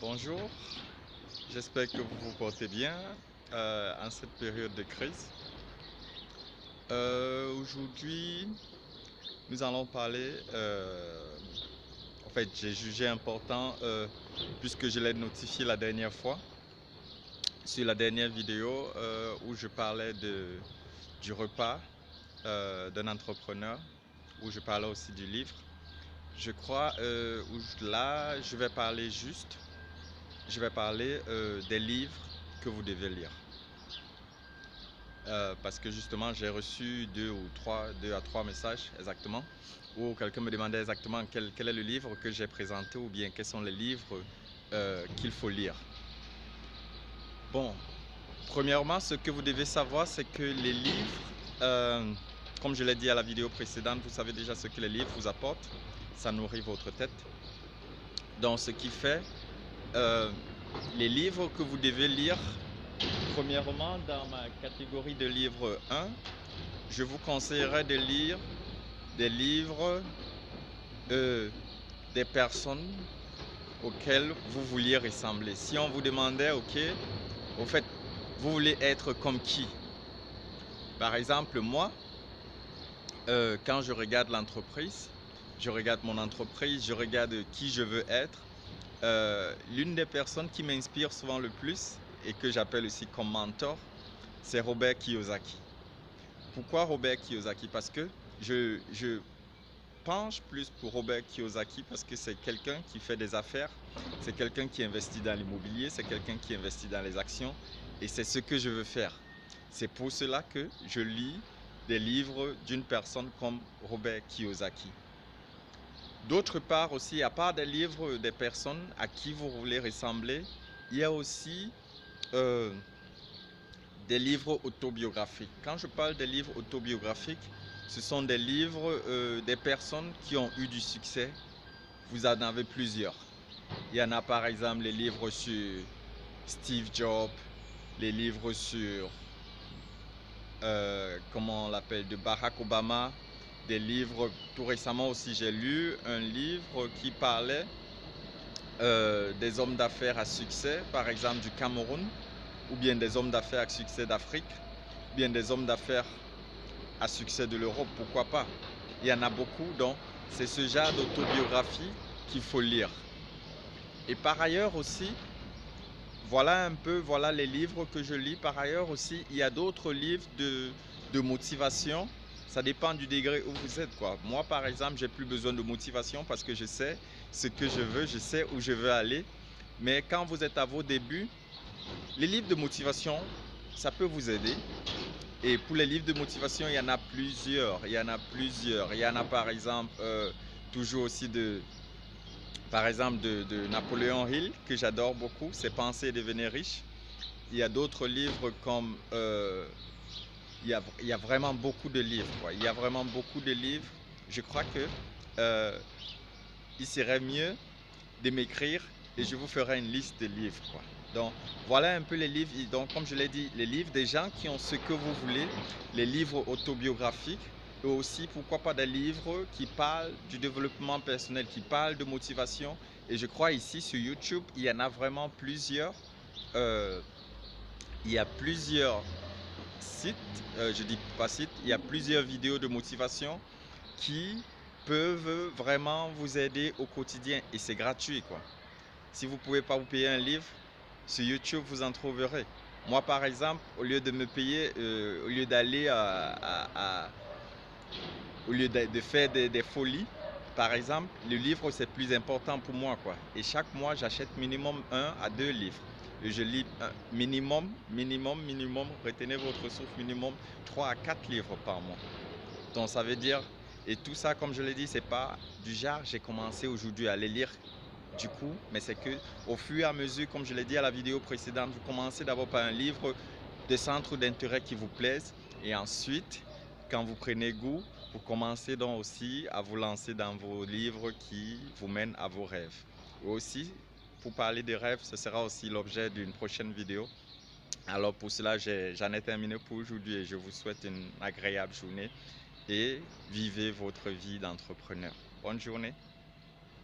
Bonjour, j'espère que vous vous portez bien en cette période de crise. Aujourd'hui, nous allons parler, en fait, j'ai jugé important, puisque je l'ai notifié la dernière fois, sur la dernière vidéo où je parlais du repas d'un entrepreneur, où je parlais aussi du livre. Je crois, là, je vais parler des livres que vous devez lire. Parce que justement, j'ai reçu deux à trois messages exactement, où quelqu'un me demandait exactement quel est le livre que j'ai présenté ou bien quels sont les livres qu'il faut lire. Bon, premièrement, ce que vous devez savoir, c'est que les livres, comme je l'ai dit à la vidéo précédente, vous savez déjà ce que les livres vous apportent. Ça nourrit votre tête. Donc, ce qui fait, les livres que vous devez lire, premièrement, dans ma catégorie de livres 1, je vous conseillerais de lire des livres des personnes auxquelles vous vouliez ressembler. Si on vous demandait, ok, au fait, vous voulez être comme qui? Par exemple, moi, quand je regarde l'entreprise, je regarde mon entreprise, je regarde qui je veux être. L'une des personnes qui m'inspire souvent le plus et que j'appelle aussi comme mentor, c'est Robert Kiyosaki. Pourquoi Robert Kiyosaki? Parce que je penche plus pour Robert Kiyosaki parce que c'est quelqu'un qui fait des affaires, c'est quelqu'un qui investit dans l'immobilier, c'est quelqu'un qui investit dans les actions et c'est ce que je veux faire. C'est pour cela que je lis des livres d'une personne comme Robert Kiyosaki. D'autre part aussi, à part des livres des personnes à qui vous voulez ressembler, il y a aussi des livres autobiographiques. Quand je parle des livres autobiographiques, ce sont des livres des personnes qui ont eu du succès. Vous en avez plusieurs. Il y en a par exemple les livres sur Steve Jobs, les livres sur, comment on l'appelle, de Barack Obama, des livres, tout récemment aussi j'ai lu un livre qui parlait des hommes d'affaires à succès, par exemple du Cameroun, ou bien des hommes d'affaires à succès d'Afrique, ou bien des hommes d'affaires à succès de l'Europe, pourquoi pas. Il y en a beaucoup, donc c'est ce genre d'autobiographie qu'il faut lire. Et par ailleurs aussi, voilà un peu, voilà les livres que je lis. Par ailleurs aussi, il y a d'autres livres de motivation. Ça dépend du degré où vous êtes, quoi. Moi, par exemple, j'ai plus besoin de motivation parce que je sais ce que je veux, je sais où je veux aller. Mais quand vous êtes à vos débuts, les livres de motivation, ça peut vous aider. Et pour les livres de motivation, il y en a plusieurs. Il y en a plusieurs. Il y en a par exemple, toujours aussi de Napoléon Hill, que j'adore beaucoup, c'est Penser et devenir riche. Il y a d'autres livres comme... il y a vraiment beaucoup de livres, quoi. Il y a vraiment beaucoup de livres. Je crois que il serait mieux de m'écrire et je vous ferai une liste de livres, quoi. Donc voilà un peu les livres. Donc comme je l'ai dit, les livres des gens qui ont ce que vous voulez, les livres autobiographiques et aussi pourquoi pas des livres qui parlent du développement personnel, qui parlent de motivation. Et je crois ici sur YouTube, il y en a vraiment plusieurs. Il y a plusieurs sites, je dis pas sites, il y a plusieurs vidéos de motivation qui peuvent vraiment vous aider au quotidien et c'est gratuit, quoi. Si vous ne pouvez pas vous payer un livre, sur YouTube, vous en trouverez. Moi, par exemple, au lieu de me payer, au lieu d'aller au lieu de faire des folies, par exemple, le livre, c'est plus important pour moi, quoi. Et chaque mois, j'achète minimum 1 à 2 livres. Et je lis minimum, retenez votre souffle, minimum 3 à 4 livres par mois. Donc, ça veut dire, et tout ça, comme je l'ai dit, c'est pas du genre, j'ai commencé aujourd'hui à les lire du coup, mais c'est que au fur et à mesure, comme je l'ai dit à la vidéo précédente, vous commencez d'abord par un livre de centre d'intérêt qui vous plaise et ensuite, quand vous prenez goût, vous commencez donc aussi à vous lancer dans vos livres qui vous mènent à vos rêves. Et aussi, pour parler des rêves, ce sera aussi l'objet d'une prochaine vidéo. Alors pour cela, j'en ai terminé pour aujourd'hui et je vous souhaite une agréable journée et vivez votre vie d'entrepreneur. Bonne journée.